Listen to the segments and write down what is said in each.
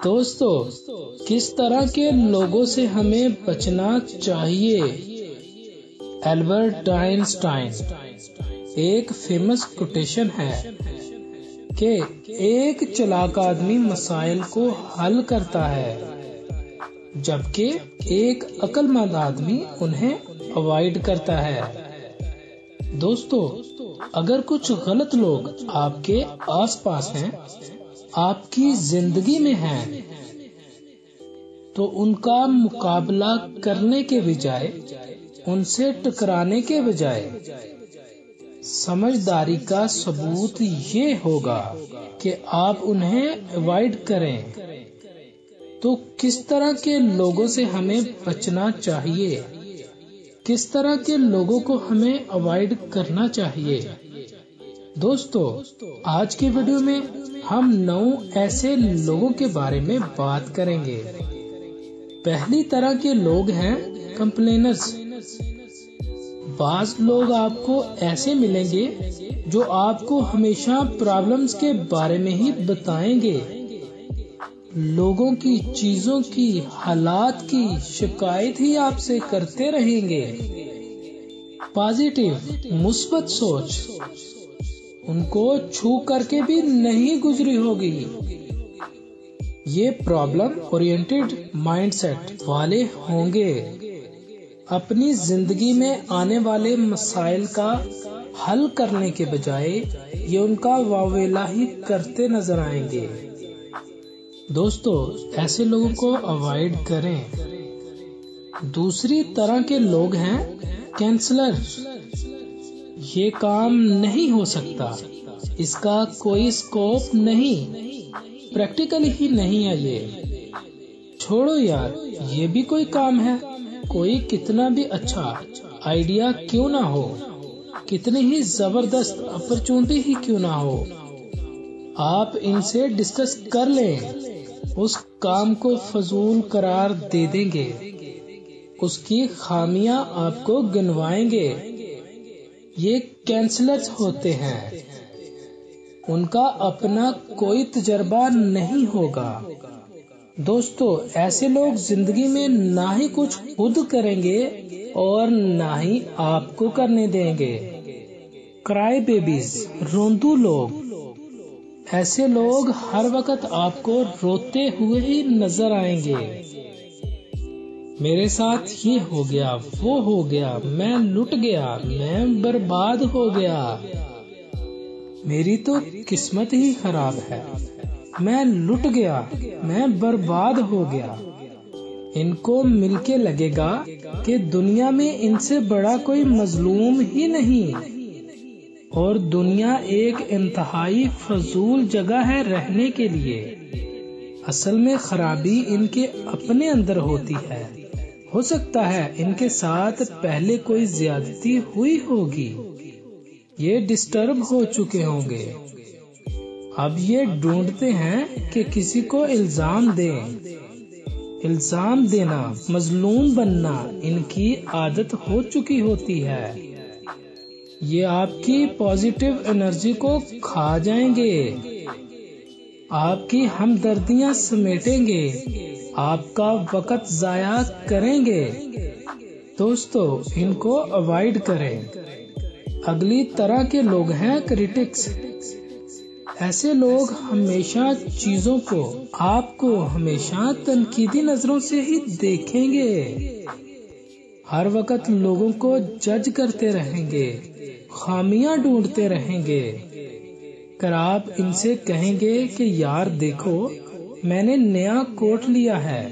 दोस्तों, किस तरह के लोगों से हमें बचना चाहिए? एल्बर्ट आइंस्टाइन एक फेमस कोटेशन है कि एक चालाक आदमी मसाइल को हल करता है, जबकि एक अक्लमंद आदमी उन्हें अवॉइड करता है। दोस्तों, अगर कुछ गलत लोग आपके आसपास हैं, आपकी जिंदगी में हैं, तो उनका मुकाबला करने के बजाय, उनसे टकराने के बजाय, समझदारी का सबूत ये होगा कि आप उन्हें अवॉइड करें। तो किस तरह के लोगों से हमें बचना चाहिए? किस तरह के लोगों को हमें अवॉइड करना चाहिए? दोस्तों, आज के वीडियो में हम 9 ऐसे लोगों के बारे में बात करेंगे। पहली तरह के लोग हैं कंप्लेनर्स। बाज लोग आपको ऐसे मिलेंगे जो आपको हमेशा प्रॉब्लम्स के बारे में ही बताएंगे। लोगों की, चीजों की, हालात की शिकायत ही आपसे करते रहेंगे। पॉजिटिव, मुस्बत सोच उनको छू करके भी नहीं गुजरी होगी। ये प्रॉब्लम ओरिएंटेड माइंडसेट वाले होंगे। अपनी जिंदगी में आने वाले मसाइल का हल करने के बजाय ये उनका वावेला ही करते नजर आएंगे। दोस्तों, ऐसे लोगों को अवॉइड करें। दूसरी तरह के लोग हैं कैंसलर। ये काम नहीं हो सकता, इसका कोई स्कोप नहीं, प्रैक्टिकल ही नहीं है ये। छोड़ो यार, ये भी कोई काम है। कोई कितना भी अच्छा आइडिया क्यों ना हो, कितनी ही जबरदस्त अपॉर्चुनिटी ही क्यों ना हो, आप इनसे डिस्कस कर लें, उस काम को फजूल करार दे देंगे, उसकी खामियां आपको गिनवाएंगे। ये कैंसलर्स होते हैं, उनका अपना कोई तजर्बा नहीं होगा। दोस्तों, ऐसे लोग जिंदगी में ना ही कुछ खुद करेंगे और ना ही आपको करने देंगे। क्राई बेबीज, रोंदू लोग। ऐसे लोग हर वक्त आपको रोते हुए ही नजर आएंगे। मेरे साथ ये हो गया, वो हो गया, मैं लुट गया, मैं बर्बाद हो गया, मेरी तो किस्मत ही खराब है, मैं लुट गया, मैं बर्बाद हो गया। इनको मिलके लगेगा कि दुनिया में इनसे बड़ा कोई मजलूम ही नहीं, और दुनिया एक इंतहाई फजूल जगह है रहने के लिए। असल में खराबी इनके अपने अंदर होती है। हो सकता है इनके साथ पहले कोई ज्यादती हुई होगी, ये डिस्टर्ब हो चुके होंगे। अब ये ढूंढते हैं कि किसी को इल्जाम दें। इल्जाम देना, मजलूम बनना इनकी आदत हो चुकी होती है। ये आपकी पॉजिटिव एनर्जी को खा जाएंगे, आपकी हमदर्दियां समेटेंगे, आपका वक्त जाया करेंगे। दोस्तों, इनको अवॉइड करें। अगली तरह के लोग हैं क्रिटिक्स। ऐसे लोग हमेशा चीजों को, आपको हमेशा तनकीदी नजरों से ही देखेंगे। हर वक्त लोगों को जज करते रहेंगे, खामियां ढूंढते रहेंगे। अगर आप इनसे कहेंगे कि यार देखो, मैंने नया कोट लिया है,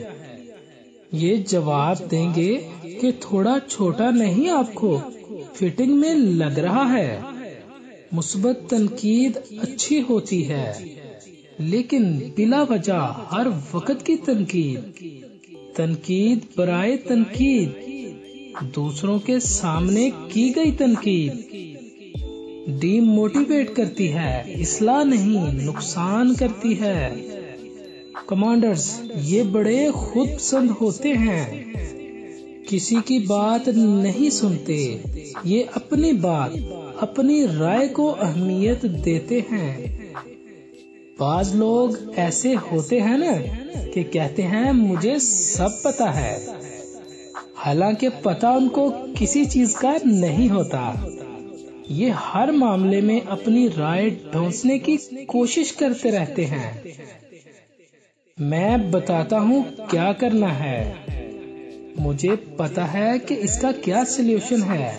ये जवाब देंगे कि थोड़ा छोटा नहीं, आपको फिटिंग में लग रहा है। मुस्बत तनकीद अच्छी होती है, लेकिन बिला वजह हर वक्त की तनकीद बराए तनकीद, दूसरों के सामने की गई तनकीद डीमोटिवेट करती है, इस्लाह नहीं नुकसान करती है। कमांडर्स, ये बड़े खुद पसंद होते हैं, किसी की बात नहीं सुनते, ये अपनी बात, अपनी राय को अहमियत देते हैं। बाज लोग ऐसे होते हैं ना कि कहते हैं मुझे सब पता है, हालांकि पता उनको किसी चीज का नहीं होता। ये हर मामले में अपनी राय ढूंढने की कोशिश करते रहते हैं। मैं बताता हूँ क्या करना है, मुझे पता है कि इसका क्या सलूशन है।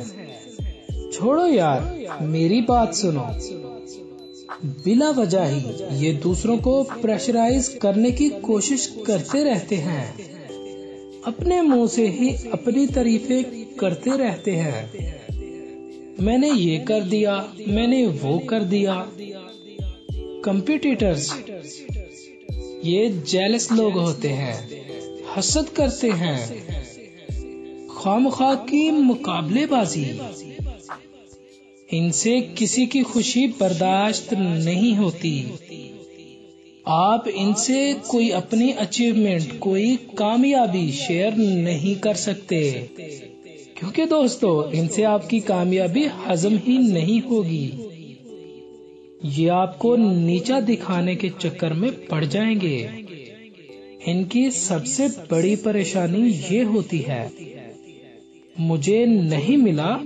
छोड़ो यार, मेरी बात सुनो। बिला वजह ही ये दूसरों को प्रेशराइज करने की कोशिश करते रहते हैं, अपने मुंह से ही अपनी तारीफें करते रहते हैं। मैंने ये कर दिया, मैंने वो कर दिया। कंपटीटर्स, ये जेलस लोग होते हैं, हसद करते हैं, खामखा की मुकाबलेबाजी। इनसे किसी की खुशी बर्दाश्त नहीं होती। आप इनसे कोई अपनी अचीवमेंट, कोई कामयाबी शेयर नहीं कर सकते, क्योंकि दोस्तों इनसे आपकी कामयाबी हजम ही नहीं होगी। ये आपको नीचा दिखाने के चक्कर में पड़ जाएंगे। इनकी सबसे बड़ी परेशानी ये होती है, मुझे नहीं मिला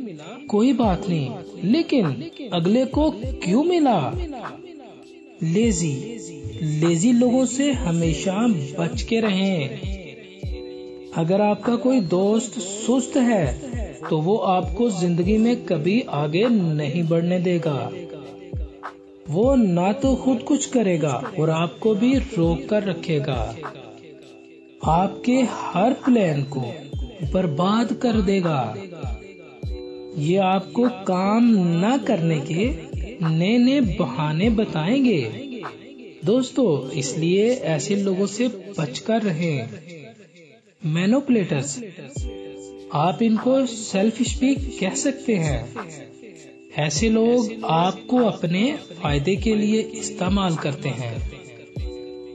कोई बात नहीं, लेकिन अगले को क्यों मिला। लेजी लोगों से हमेशा बच के रहें। अगर आपका कोई दोस्त सुस्त है तो वो आपको जिंदगी में कभी आगे नहीं बढ़ने देगा। वो ना तो खुद कुछ करेगा और आपको भी रोक कर रखेगा। आपके हर प्लान को बर्बाद कर देगा। ये आपको काम न करने के नए नए बहाने बताएंगे। दोस्तों, इसलिए ऐसे लोगों से बचकर रहें। मैनिपुलेटर्स, आप इनको सेल्फिश भी कह सकते हैं। ऐसे लोग आपको अपने फायदे के लिए इस्तेमाल करते हैं।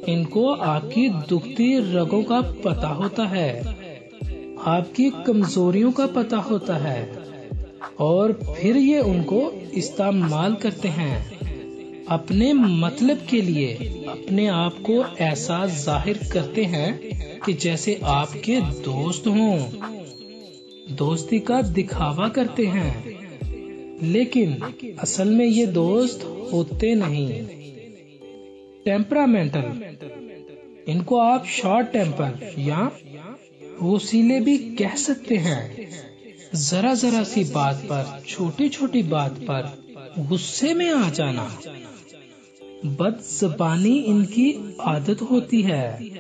इनको आपकी दुखती रगों का पता होता है, आपकी कमजोरियों का पता होता है, और फिर ये उनको इस्तेमाल करते हैं अपने मतलब के लिए। अपने आप को ऐसा जाहिर करते हैं कि जैसे आपके दोस्त हों, दोस्ती का दिखावा करते हैं, लेकिन असल में ये दोस्त होते नहीं। टेम्परामेंटल, इनको आप शॉर्ट टेम्पर या रसीले भी कह सकते हैं। जरा जरा सी बात पर, छोटी छोटी बात पर गुस्से में आ जाना, बदज़बानी इनकी आदत होती है।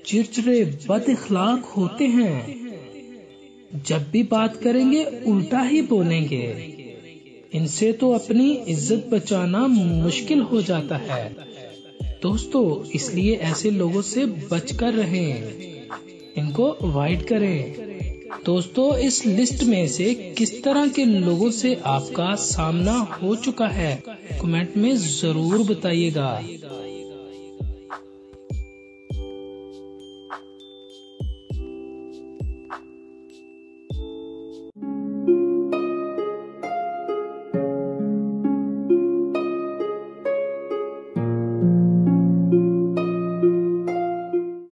चिड़चिड़े बद इखलाक होते हैं, जब भी बात करेंगे उल्टा ही बोलेंगे। इनसे तो अपनी इज्जत बचाना मुश्किल हो जाता है। दोस्तों, इसलिए ऐसे लोगों से बचकर रहें, इनको अवॉइड करें। दोस्तों, इस लिस्ट में से किस तरह के लोगों से आपका सामना हो चुका है, कमेंट में जरूर बताइएगा।